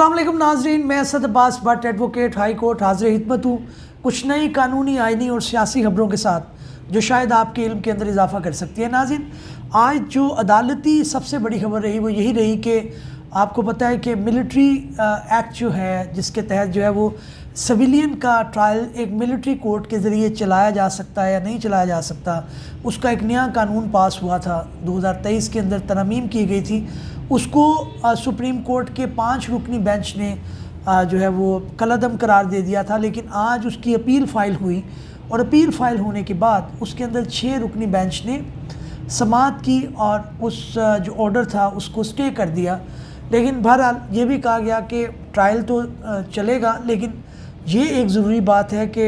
अस्सलाम वालेकुम नाजरीन, मैं Asad Abbas Bhatt advocate high court हाजिर हिदमत हूँ कुछ नई कानूनी, आइनी और सियासी खबरों के साथ जो शायद आपके इल्म के अंदर इजाफा कर सकती है। नाज़रीन, आज जो अदालती सबसे बड़ी खबर रही वो यही रही कि आपको पता है कि मिलिट्री एक्ट जो है, जिसके तहत जो है वो सिविलियन का ट्रायल एक मिलिट्री कोर्ट के ज़रिए चलाया जा सकता है या नहीं चलाया जा सकता, उसका एक नया कानून पास हुआ था 2023 के अंदर, तरमीम की गई थी। उसको सुप्रीम कोर्ट के 5 रुकनी बेंच ने जो है वो कलअदम करार दे दिया था, लेकिन आज उसकी अपील फ़ाइल हुई और अपील फ़ाइल होने के बाद उसके अंदर 6 रुकनी बेंच ने समाअत की और उस जो ऑर्डर था उसको स्टे कर दिया। लेकिन बहरहाल ये भी कहा गया कि ट्रायल तो चलेगा, लेकिन ये एक ज़रूरी बात है कि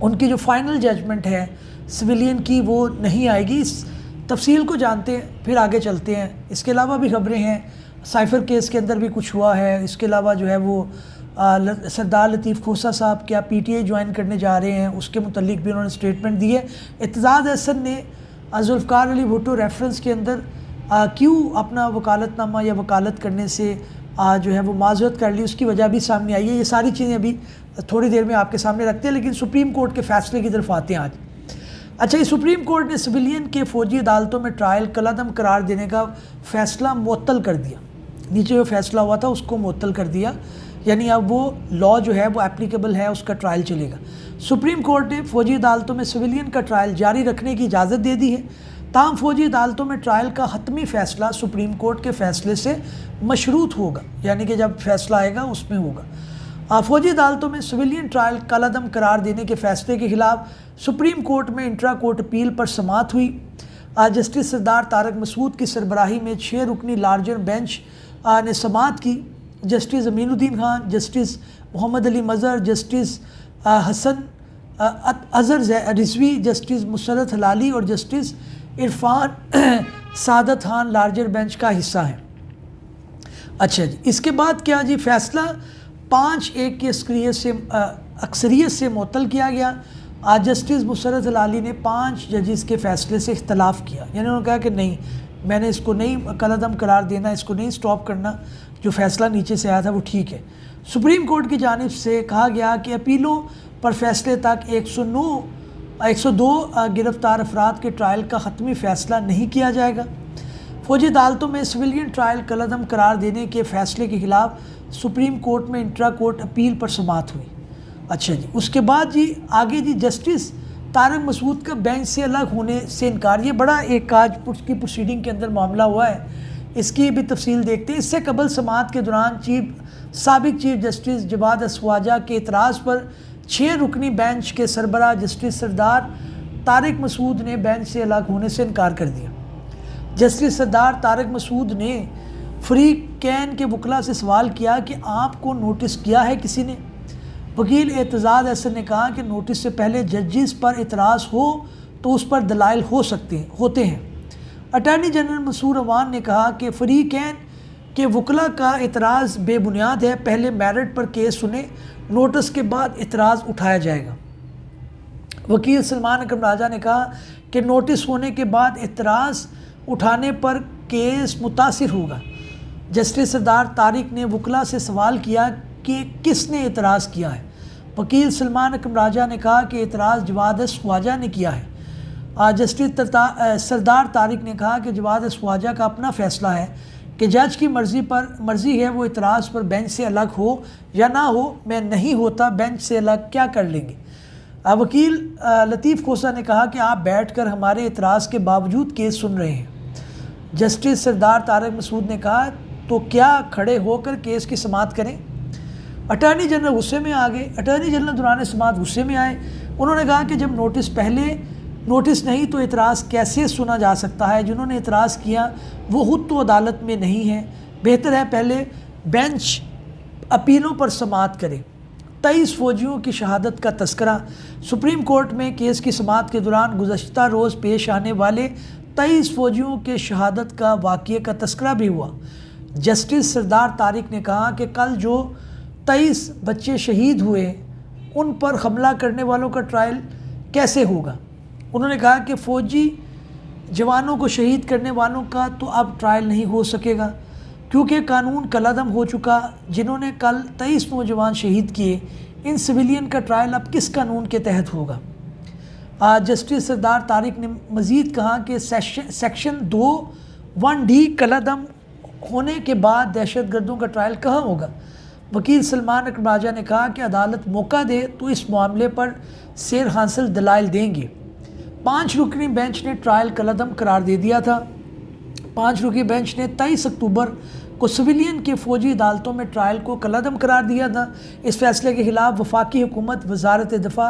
उनकी जो फाइनल जजमेंट है सिविलियन की वो नहीं आएगी। इस तफसील को जानते हैं फिर आगे चलते हैं। इसके अलावा भी खबरें हैं, साइफ़र केस के अंदर भी कुछ हुआ है। इसके अलावा जो है वो सरदार लतीफ़ खोसा साहब क्या PTI ज्वाइन करने जा रहे हैं, उसके मुतल्लिक भी उन्होंने स्टेटमेंट दी है। एतजाज़ अहसन ने जुल्फ़िकार अली भुट्टो रेफरेंस के अंदर क्यों अपना वकालतनामा या वकालत करने से जो है वो माज़रत कर ली, उसकी वजह भी सामने आई है। ये सारी चीज़ें अभी थोड़ी देर में आपके सामने रखते हैं, लेकिन सुप्रीम कोर्ट के फ़ैसले की तरफ आते हैं आज। अच्छा, ये सुप्रीम कोर्ट ने सिविलियन के फ़ौजी अदालतों में ट्रायल कलअदम करार देने का फ़ैसला मुअत्तल कर दिया। नीचे जो फ़ैसला हुआ था उसको मुअत्तल कर दिया, यानी अब वो लॉ जो है वो एप्लीकेबल है, उसका ट्रायल चलेगा। सुप्रीम कोर्ट ने फ़ौजी अदालतों में सिविलियन का ट्रायल जारी रखने की इजाज़त दे दी है। ताहम फ़ौजी अदालतों में ट्रायल का हतमी फ़ैसला सुप्रीम कोर्ट के फ़ैसले से मशरूत होगा, यानी कि जब फ़ैसला आएगा उसमें होगा। फ़ौजी अदालतों में सिविलियन ट्रायल कलअदम करार देने के फ़ैसले के ख़िलाफ़ सुप्रीम कोर्ट में इंट्रा कोर्ट अपील पर समाअत हुई। जस्टिस सरदार तारक मसूद की सरबराही में 6 रुकनी लार्जर बेंच ने समाअत की। Justice Aminuddin Khan, justice Mohammad Ali Mazhar, justice Hasan Azhar Rizvi, justice Musarrat Hilali और justice Irfan Saadat Khan larger bench का हिस्सा है। अच्छा जी, इसके बाद क्या जी, फ़ैसला 5-1 की अक्सरियत से मुअत्तल किया गया। आज जस्टिस मुसरत हलाली ने 5 जजेस के फ़ैसले से इख्तलाफ किया, यानी उन्होंने कहा कि नहीं, मैंने इसको नहीं कलअदम करार देना, इसको नहीं स्टॉप करना, जो फ़ैसला नीचे से आया था वो ठीक है। सुप्रीम कोर्ट की जानिब से कहा गया कि अपीलों पर फ़ैसले तक 102 गिरफ़्तार अफराद के ट्रायल का हतमी फ़ैसला नहीं किया जाएगा। फ़ौजी अदालतों में सिविलियन ट्रायल कलअदम करार देने के फ़ैसले के ख़िलाफ़ सुप्रीम कोर्ट में इंट्रा कोर्ट अपील पर समाअत हुई। अच्छा जी, उसके बाद जी आगे जी, जस्टिस तारक मसूद का बेंच से अलग होने से इनकार। ये बड़ा एक आज की प्रोसीडिंग के अंदर मामला हुआ है, इसकी भी तफसील देखते हैं। इससे कबल समाअत के दौरान साबिक चीफ जस्टिस जवाद असवाजा के इतराज़ पर 6 रुकनी बेंच के सरबराह जस्टिस सरदार तारक मसूद ने बेंच से अलग होने से इनकार कर दिया। जस्टिस सरदार तारक मसूद ने फरीक कैन के वकला से सवाल किया कि आपको नोटिस किया है किसी ने। वकील एतजाज़ अहसन ने कहा कि नोटिस से पहले जजेस पर इतराज़ हो तो उस पर दलाइल होते हैं। अटॉर्नी जनरल मसूर अवान ने कहा कि फरीकैन के वकला का इतराज़ बेबुनियाद है, पहले मेरिट पर केस सुने, नोटिस के बाद इतराज़ उठाया जाएगा। वकील सलमान अकरम राजा ने कहा कि नोटिस होने के बाद इतराज़ उठाने पर केस मुतासिर होगा। जस्टिस सरदार तारिक ने वकला से सवाल किया कि किसने इतराज़ किया है। वकील सलमान अकरम राजा ने कहा कि इतराज़ जवाद ख्वाजा ने किया है। जस्टिस सरदार तारिक ने कहा कि जवाद ख्वाजा का अपना फ़ैसला है कि जज की मर्ज़ी है वो इतराज़ पर बेंच से अलग हो या ना हो, मैं नहीं होता बेंच से अलग क्या कर लेंगे। वकील लतीफ़ खोसा ने कहा कि आप बैठकर हमारे इतराज़ के बावजूद केस सुन रहे हैं। जस्टिस सरदार तारक मसूद ने कहा तो क्या खड़े होकर केस की समाअत करें। अटॉर्नी जनरल गुस्से में आ गए। अटॉर्नी जनरल दौरान समाअत गुस्से में आए। उन्होंने कहा कि जब नोटिस नहीं तो इतराज़ कैसे सुना जा सकता है। जिन्होंने इतराज़ किया वो खुद तो अदालत में नहीं है, बेहतर है पहले बेंच अपीलों पर समाअत करे। 23 फ़ौजियों की शहादत का तस्करा। सुप्रीम कोर्ट में केस की समाअत के दौरान गुज़श्ता रोज़ पेश आने वाले 23 फ़ौजियों के शहादत का वाक़ये का तस्करा भी हुआ। जस्टिस सरदार तारिक ने कहा कि कल जो 23 बच्चे शहीद हुए उन पर हमला करने वालों का ट्रायल कैसे होगा। उन्होंने कहा कि फ़ौजी जवानों को शहीद करने वालों का तो अब ट्रायल नहीं हो सकेगा। क्योंकि कानून कलादम हो चुका। जिन्होंने कल 23 नौजवान शहीद किए, इन सिविलियन का ट्रायल अब किस कानून के तहत होगा? जस्टिस सरदार तारिक ने मज़ीद कहा कि सेक्शन 2(1)D कलादम होने के बाद दहशतगर्दों का ट्रायल कहाँ होगा? वकील सलमान अकरम राजा ने कहा कि अदालत मौका दे तो इस मामले पर सेर हासिल दलाइल देंगे। 5 रुकनी बेंच ने ट्रायल कलादम करार दे दिया था। 5 रुकनी बेंच ने 23 अक्टूबर को सिविलियन के फ़ौजी अदालतों में ट्रायल को कलादम करार दिया था। इस फैसले के ख़िलाफ़ वफाकी हुकूमत, वजारत दफ़ा,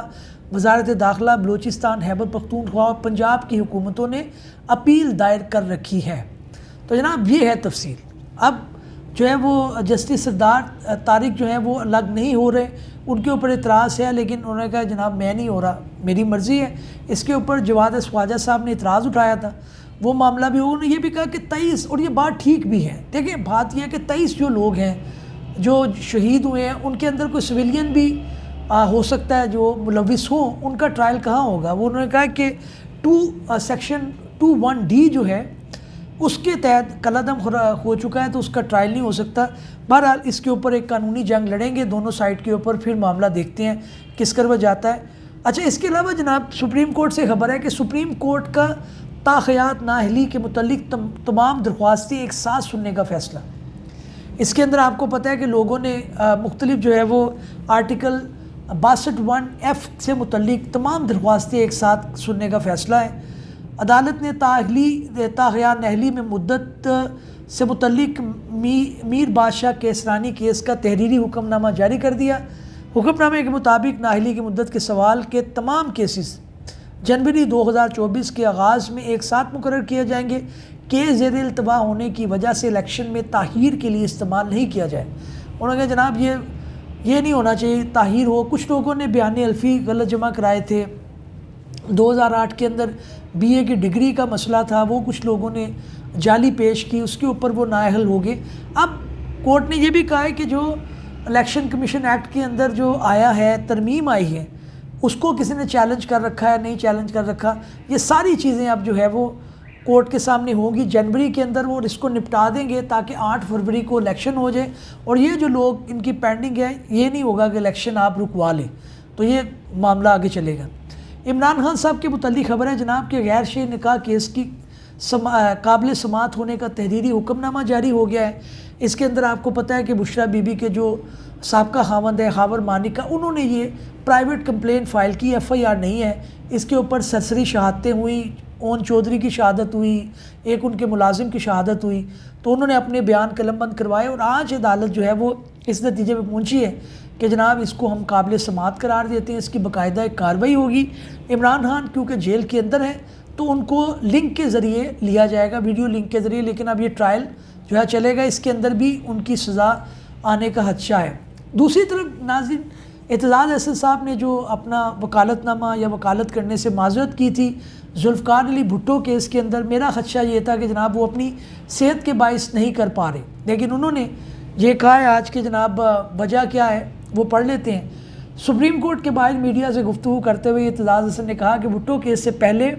वजारत दाखिला, बलूचिस्तान, खैबर पख्तूनख्वा और पंजाब की हुकूमतों ने अपील दायर कर रखी है। तो जनाब ये है तफसील। अब जो है वो जस्टिस सरदार तारिक जो है वो अलग नहीं हो रहे, उनके ऊपर इतराज़ है, लेकिन उन्होंने कहा जनाब मैं नहीं हो रहा, मेरी मर्ज़ी है। इसके ऊपर जवाद ख्वाजा साहब ने इतराज़ उठाया था, वो मामला भी उन्होंने ये भी कहा कि 23, और ये बात ठीक भी है। देखिए बात यह है कि 23 जो लोग हैं जो शहीद हुए हैं, उनके अंदर कोई सिविलियन भी हो सकता है जो मुलविस हो, उनका ट्रायल कहाँ होगा? वो उन्होंने कहा कि सेक्शन 2(1)D जो है उसके तहत कलादम हो चुका है, तो उसका ट्रायल नहीं हो सकता। बहरहाल इसके ऊपर एक कानूनी जंग लड़ेंगे दोनों साइड के ऊपर, फिर मामला देखते हैं किस करवा जाता है। अच्छा, इसके अलावा जनाब सुप्रीम कोर्ट से खबर है कि सुप्रीम कोर्ट का ताख़यात नाअहली के मुतल्लिक तमाम दरख्वास्तें एक साथ सुनने का फ़ैसला। इसके अंदर आपको पता है कि लोगों ने मुख्तलिफ जो है वो आर्टिकल 62(1)F से मुतल्लिक तमाम दरख्वास्तें एक साथ सुनने का फ़ैसला है। अदालत ने ताख़यात नाअहली में मुद्दत से मुतल्लिक मीर बादशाह केसरानी केस का तहरीरी हुक्मनामा जारी कर दिया। हुक्मनामे के मुताबिक नाअहली की मुद्दत के सवाल के तमाम केसेस जनवरी 2024 के आगाज़ में एक साथ मुकर्रर किए जाएंगे। केस ज़ेर इल्तवा होने की वजह से इलेक्शन में ताहीर के लिए इस्तेमाल नहीं किया जाए। उन्होंने कहा जनाब ये नहीं होना चाहिए ताहीर हो। कुछ लोगों ने बयान अल्फ़ी गलत जमा कराए थे। 2008 के अंदर BA की डिग्री का मसला था, वो कुछ लोगों ने जाली पेश की, उसके ऊपर वो नाअहल हो गए। अब कोर्ट ने ये भी कहा है कि जो इलेक्शन कमीशन एक्ट के अंदर जो आया है, तरमीम आई है, उसको किसी ने चैलेंज कर रखा है, नहीं चैलेंज कर रखा, ये सारी चीज़ें अब जो है वो कोर्ट के सामने होंगी। जनवरी के अंदर वो इसको निपटा देंगे ताकि 8 फरवरी को इलेक्शन हो जाए। और ये जो लोग इनकी पेंडिंग है, ये नहीं होगा कि इलेक्शन आप रुकवा लें, तो ये मामला आगे चलेगा। इमरान खान साहब के मुतल्लिक़ खबर है जनाब कि गैर शरई निकाह केस की काबिल समात होने का तहरीरी हुक्मनामा जारी हो गया है। इसके अंदर आपको पता है कि बुशरा बीबी के जो साबका खावंद है खावर मानिका, उन्होंने ये प्राइवेट कंप्लेंट फ़ाइल की, FIR नहीं है। इसके ऊपर सरसरी शहादतें हुई, ओन चौधरी की शहादत हुई, एक उनके मुलाजिम की शहादत हुई, तो उन्होंने अपने बयान कलमबंद करवाए। और आज अदालत जो है वो इस नतीजे पर पहुँची है कि जनाब इसको हम काबिल समात करार देते हैं, इसकी बाकायदा एक कार्रवाई होगी। इमरान खान क्योंकि जेल के अंदर है तो उनको लिंक के ज़रिए लिया जाएगा, वीडियो लिंक के ज़रिए, लेकिन अब ये ट्रायल जो है चलेगा, इसके अंदर भी उनकी सज़ा आने का खदशा है। दूसरी तरफ नाज़रीन, एतजाज़ अहसन साहब ने जो अपना वकालतनामा या वकालत करने से माज़रत की थी जुल्फ़कार अली भुट्टो केस के अंदर, मेरा खदशा ये था कि जनाब वो अपनी सेहत के बाइस नहीं कर पा रहे, लेकिन उन्होंने ये कहा है आज के जनाब वजह क्या है वो पढ़ लेते हैं। सुप्रीम कोर्ट के बाहर मीडिया से गुफ्तगू करते हुए एतजाज़ अहसन ने कहा कि भुट्टो केस से पहले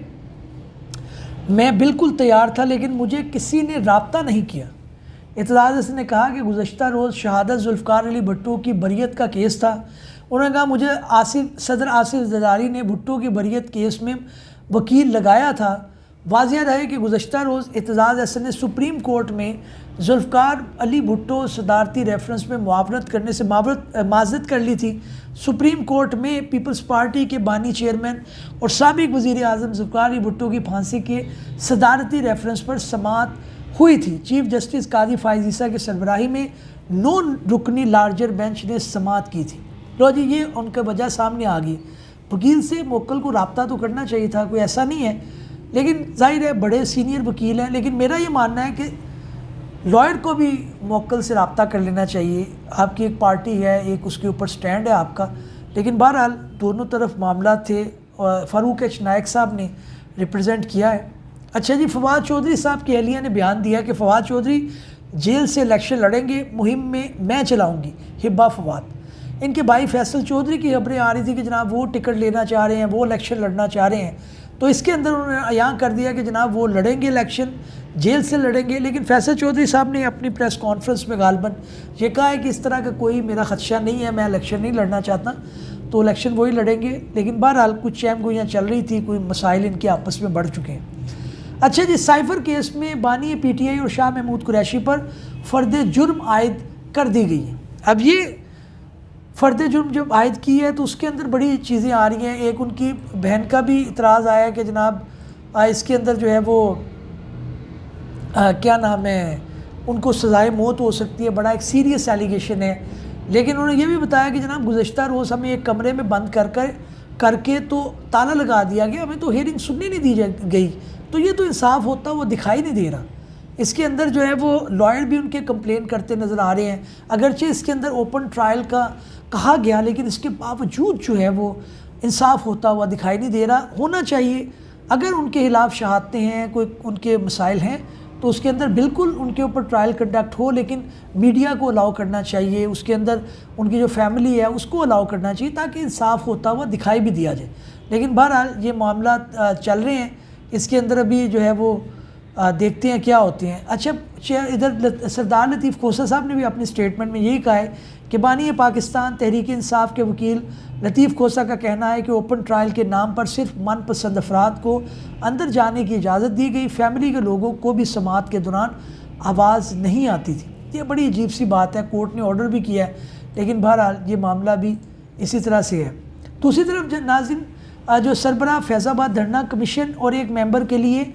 मैं बिल्कुल तैयार था, लेकिन मुझे किसी ने राब्ता नहीं किया। एतजाज़ अहसन ने कहा कि गुज़श्ता रोज़ शहादत जुल्फ़कार अली भुट्टो की बरियत का केस था। उन्होंने कहा मुझे सदर आसिफ ज़रदारी ने भुट्टो की बरियत केस में वकील लगाया था। वाज़िया रहे कि गुज़श्ता रोज़ एतजाज़ अहसन ने सुप्रीम कोर्ट में जुल्फ़कार अली भुट्टो सदारती रेफरेंस में मुआवनत करने से माज़रत कर ली थी। सुप्रीम कोर्ट में पीपल्स पार्टी के बानी चेयरमैन और साबिक़ वज़ीर आज़म जुल्फ़कार अली भुट्टो की फांसी के सदारती रेफरेंस पर समाअत हुई थी। चीफ जस्टिस कादी फ़ाइज़ ईसा की सरबराही में 9 रुकनी लार्जर बेंच ने समाअत की थी। लो जी, ये उनका वजह सामने आ गई। वकील से मोक्कल को रब्ता तो करना चाहिए था, कोई ऐसा नहीं है, लेकिन जाहिर है बड़े सीनियर वकील हैं। लेकिन मेरा ये मानना है कि लॉयर को भी मोक्कल से रब्ता कर लेना चाहिए। आपकी एक पार्टी है, एक उसके ऊपर स्टैंड है आपका, लेकिन बहरहाल दोनों तरफ मामला थे और फ़ारूक एच नायक साहब ने रिप्रेजेंट किया है। अच्छा जी, फवाद चौधरी साहब की अहलिया ने बयान दिया कि फवाद चौधरी जेल से इलेक्शन लड़ेंगे, मुहिम में मैं चलाऊँगी, हिब्बा फवाद। इनके भाई फैसल चौधरी की खबरें आ रही थी कि जनाब वो टिकट लेना चाह रहे हैं, वो इलेक्शन लड़ना चाह रहे हैं। तो इसके अंदर उन्होंने अयां कर दिया कि जनाब वो लड़ेंगे इलेक्शन, जेल से लड़ेंगे। लेकिन फैसल चौधरी साहब ने अपनी प्रेस कॉन्फ्रेंस में गालबन ये कहा है कि इस तरह का कोई मेरा खदशा नहीं है, मैं इलेक्शन नहीं लड़ना चाहता, तो इलेक्शन वही लड़ेंगे। लेकिन बहरहाल कुछ चैम गोइयाँ चल रही थी, कोई मसाइल इनके आपस में बढ़ चुके हैं। अच्छा जी, साइफर केस में बानी PTI और शाह महमूद कुरैशी पर फ़र्द जुर्म आयद कर दी गई है। अब ये फ़र्द जुर्म जब आयद की है तो उसके अंदर बड़ी चीज़ें आ रही हैं। एक उनकी बहन का भी इतराज़ आया कि जनाब इसके अंदर जो है वो क्या नाम है, उनको सज़ाए मौत हो सकती है, बड़ा एक सीरियस एलिगेशन है। लेकिन उन्होंने ये भी बताया कि जनाब गुज़श्ता रोज़ हमें एक कमरे में बंद करके तो ताला लगा दिया गया, हमें तो हियरिंग सुनने नहीं दी गई, तो ये तो इंसाफ होता वो दिखाई नहीं दे रहा। इसके अंदर जो है वो लॉयर भी उनके कंप्लेन करते नज़र आ रहे हैं। अगरचे इसके अंदर ओपन ट्रायल का कहा गया, लेकिन इसके बावजूद जो है वो इंसाफ होता हुआ दिखाई नहीं दे रहा। होना चाहिए, अगर उनके खिलाफ शहादतें हैं, कोई उनके मसाइल हैं, तो उसके अंदर बिल्कुल उनके ऊपर ट्रायल कंडक्ट हो, लेकिन मीडिया को अलाउ करना चाहिए, उसके अंदर उनकी जो फैमिली है उसको अलाउ करना चाहिए, ताकि इंसाफ होता हुआ दिखाई भी दिया जाए। लेकिन बहरहाल ये मामला चल रहे हैं, इसके अंदर अभी जो है वो देखते हैं क्या होते हैं। अच्छा, इधर सरदार लतीफ़ खोसा साहब ने भी अपनी स्टेटमेंट में यही कहा है कि बानी पाकिस्तान तहरीक इंसाफ के वकील लतीफ़ खोसा का कहना है कि ओपन ट्रायल के नाम पर सिर्फ मनपसंद अफराद को अंदर जाने की इजाज़त दी गई, फैमिली के लोगों को भी समाअत के दौरान आवाज़ नहीं आती थी। ये बड़ी अजीब सी बात है, कोर्ट ने ऑर्डर भी किया है, लेकिन बहरहाल ये मामला भी इसी तरह से है। दूसरी तरफ नाज़रीन, जो सरबराह फैज़ाबाद धरना कमीशन और एक मेंबर के लिए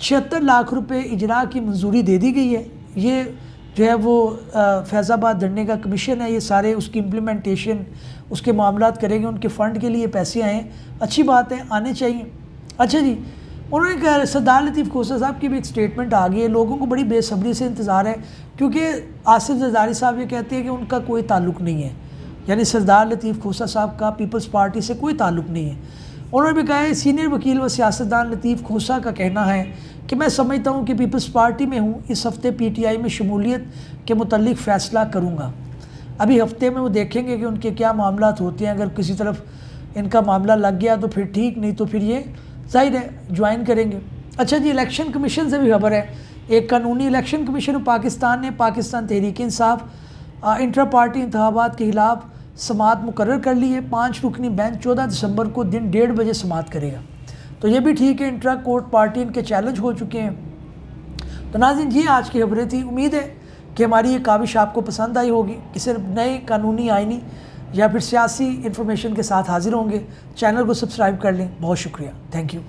76 लाख रुपए इजरा की मंजूरी दे दी गई है। ये जो है वो फैज़ाबाद धरने का कमीशन है, ये सारे उसकी इम्प्लीमेंटेशन, उसके मामलात करेंगे, उनके फ़ंड के लिए पैसे आए, अच्छी बात है, आने चाहिए। अच्छा जी, उन्होंने कहा, सरदार लतीफ़ खोसा साहब की भी एक स्टेटमेंट आ गई है, लोगों को बड़ी बेसब्री से इंतज़ार है, क्योंकि आसिफ ज़रदारी साहब ये कहते हैं कि उनका कोई ताल्लुक़ नहीं है, यानी सरदार लतीफ़ खोसा साहब का पीपल्स पार्टी से कोई ताल्लुक़ नहीं है। उन्होंने भी कहा है, सीनियर वकील व सियासतदान लतीफ़ खोसा का कहना है कि मैं समझता हूँ कि पीपल्स पार्टी में हूँ, इस हफ्ते PTI में शमूलियत के मुतल्लिक़ फ़ैसला करूँगा। अभी हफ्ते में वो देखेंगे कि उनके क्या मामलात होते हैं, अगर किसी तरफ इनका मामला लग गया तो फिर ठीक, नहीं तो फिर ये जाहिर है ज्वाइन करेंगे। अच्छा जी, इलेक्शन कमीशन से भी खबर है, एक कानूनी इलेक्शन कमीशन ऑफ पाकिस्तान ने पाकिस्तान तहरीक इंसाफ इंट्रा पार्टी इंतखाबात के खिलाफ समाअत मुकर्रर कर ली है। 5 रुकनी बेंच 14 दिसंबर को दिन 1:30 बजे समाअत करेगा, तो ये भी ठीक है, इंट्रा कोर्ट पार्टी इनके चैलेंज हो चुके हैं। तो नाज़रीन, ये आज की खबरें थी। उम्मीद है कि हमारी ये काविश आपको पसंद आई होगी, किसी नए कानूनी, आइनी या फिर सियासी इन्फॉर्मेशन के साथ हाजिर होंगे। चैनल को सब्सक्राइब कर लें। बहुत शुक्रिया, थैंक यू।